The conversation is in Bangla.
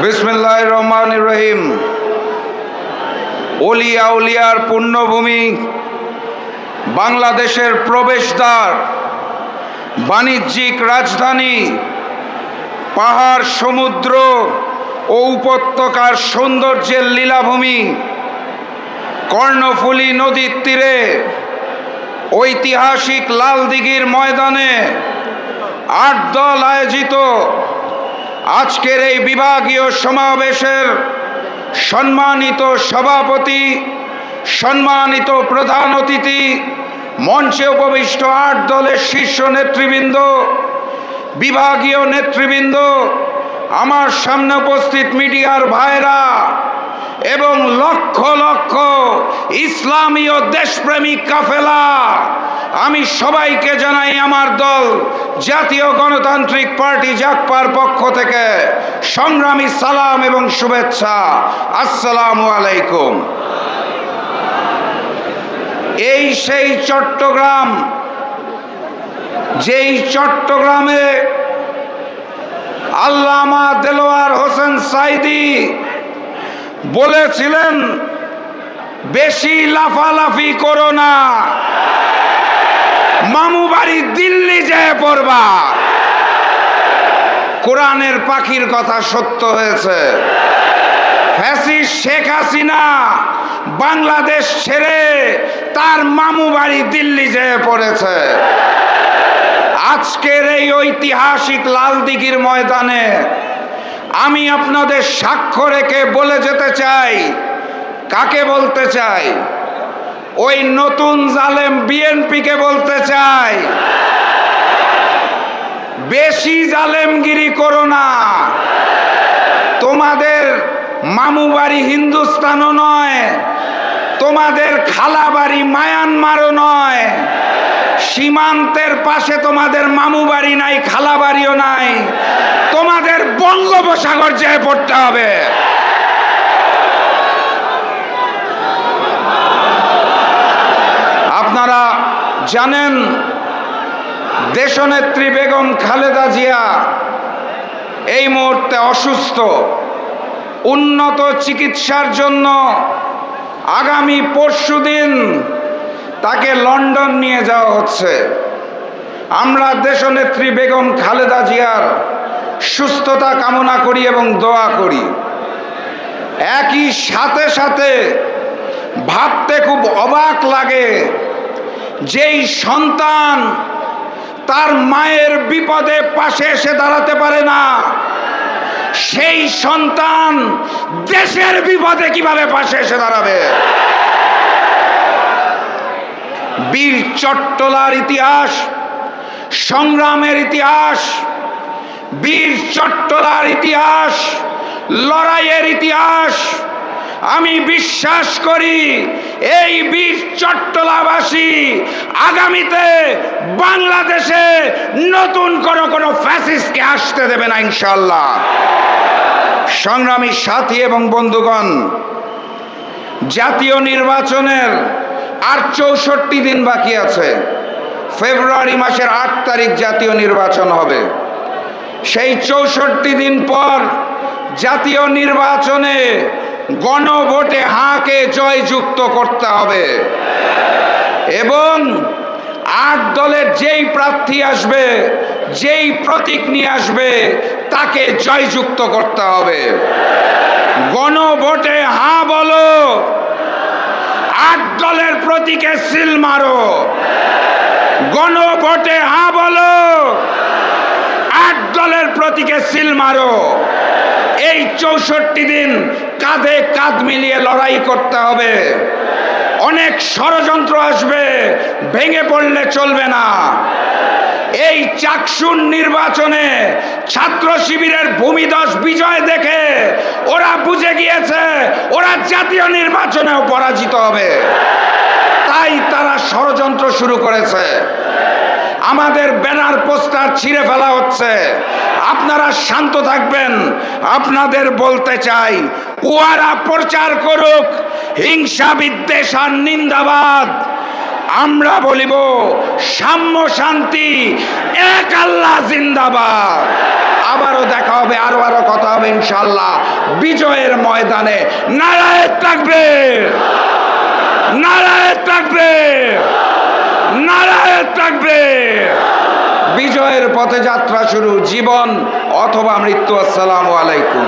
বিসমিল্লাহির রহমানির রহিম। ওলিয়া উলিয়ার পুণ্যভূমি, বাংলাদেশের প্রবেশদ্বার, বাণিজ্যিক রাজধানী, পাহাড়, সমুদ্র ও উপত্যকার সৌন্দর্যের লীলাভূমি, কর্ণফুলী নদীর তীরে ঐতিহাসিক লালদিঘির ময়দানে ৮ দল আয়োজিত আজকের এই বিভাগীয় সমাবেশের সম্মানিত সভাপতি, সম্মানিত প্রধান অতিথি, মঞ্চে উপবিষ্ট ৮ দলের শীর্ষ নেতৃবৃন্দ, বিভাগীয় নেতৃবৃন্দ, আমার সামনে উপস্থিত মিডিয়ার ভাইরা এবং লক্ষ লক্ষ ইসলামী ও দেশপ্রেমিক কাফেলা, আমি সবাইকে জানাই আমার দল জাতীয় গণতান্ত্রিক পার্টি জাগপার পক্ষ থেকে সংগ্রামী সালাম এবং শুভেচ্ছা। আসসালামু আলাইকুম। এই সেই চট্টগ্রাম, যেই চট্টগ্রামে আল্লামা দেলোয়ার হোসেন সাঈদী বলেছিলেন, বেশি লাফালাফি করো না, মামু বাড়ি দিল্লি যেয়ে পড়বা। কোরআনের পাখির কথা সত্য হয়েছে। ফ্যাসিস্ট শেখ হাসিনা বাংলাদেশ ছেড়ে তার মামু বাড়ি দিল্লি যেয়ে পড়েছে। আজকের এই ঐতিহাসিক লালদিঘির ময়দানে আমি আপনাদের সাক্ষ্য রেখে বলে যেতে চাই। কাকে বলতে চাই? ওই নতুন জালেম বিএনপিকে বলতে চাই, বেশি জালেমগিরি করো না। তোমাদের মামু বাড়ি হিন্দুস্তানও নয়, তোমাদের খালা বাড়ি মায়ানমারও নয়, সীমান্তের পাশে তোমাদের মামু বাড়ি নাই, খালা বাড়িও নাই, তোমাদের বঙ্গোপসাগর যেয়ে পড়তে হবে। আপনারা জানেন, দেশনেত্রী বেগম খালেদা জিয়া এই মুহূর্তে অসুস্থ। উন্নত চিকিৎসার জন্য আগামী পরশুদিন তাকে লন্ডন নিয়ে যাওয়া হচ্ছে। আমরা দেশনেত্রী বেগম খালেদা জিয়ার সুস্থতা কামনা করি এবং দোয়া করি। একই সাথে সাথে ভাবতে খুব অবাক লাগে, যেই সন্তান তার মায়ের বিপদে পাশে এসে দাঁড়াতে পারে না, সেই সন্তান দেশের বিপদে কিভাবে পাশে এসে দাঁড়াবে? বীর চট্টলার ইতিহাস, সংগ্রামের ইতিহাস, বীর চট্টলার ইতিহাস, লড়াইয়ের ইতিহাস। আমি বিশ্বাস করি এই বীর চট্টলাবাসী আগামীতে বাংলাদেশে নতুন কোনো ফ্যাসিস্টকে আসতে দেবে না ইনশাআল্লাহ। সংগ্রামী সাথী এবং বন্ধুগণ, জাতীয় নির্বাচনের আর 64 দিন বাকি আছে। ফেব্রুয়ারি মাসের 8 তারিখ জাতীয় নির্বাচন হবে। সেই 64 দিন পর জাতীয় নির্বাচনে গণভোটে হাঁকে জয়যুক্ত করতে হবে এবং 8 দলের যেই প্রার্থী আসবে, যেই প্রতীক নিয়ে আসবে, তাকে জয়যুক্ত করতে হবে। গণভোটে হাঁ বলো, 8 দলের প্রতীকে সিল মারো। গণভোটে হাঁ বলো, 8 দলের প্রতীকে সিল মারো। এই 64 দিন কাঁধে কাঁধ মিলিয়ে লড়াই করতে হবে। অনেক ষড়যন্ত্র আসবে, ভেঙে পড়লে চলবে না। এই চাকসুর নির্বাচনে ছাত্র শিবিরের ভূমিধস বিজয় দেখে ওরা বুঝে গিয়েছে ওরা জাতীয় নির্বাচনেও পরাজিত হবে, তাই তারা ষড়যন্ত্র শুরু করেছে। আমাদের ব্যানার পোস্টার ছিঁড়ে ফেলা হচ্ছে। আপনারা শান্ত থাকবেন। আপনাদের বলতে চাই, ওরা প্রচার করুক হিংসা, বিদ্বেষ আর নিন্দাবাদ। আমরা বলিব সাম্য, শান্তি, এক আল্লাহ জিন্দাবাদ। আবারও দেখা হবে, আরো কথা হবে ইনশাআল্লাহ বিজয়ের ময়দানে। নারায়ে তাকবীর, নারায়ে তাকবীর, নারায়ে তাকবীর। বিজয়ের পথে যাত্রা শুরু, জীবন অথবা মৃত্যু। আসসালামু আলাইকুম।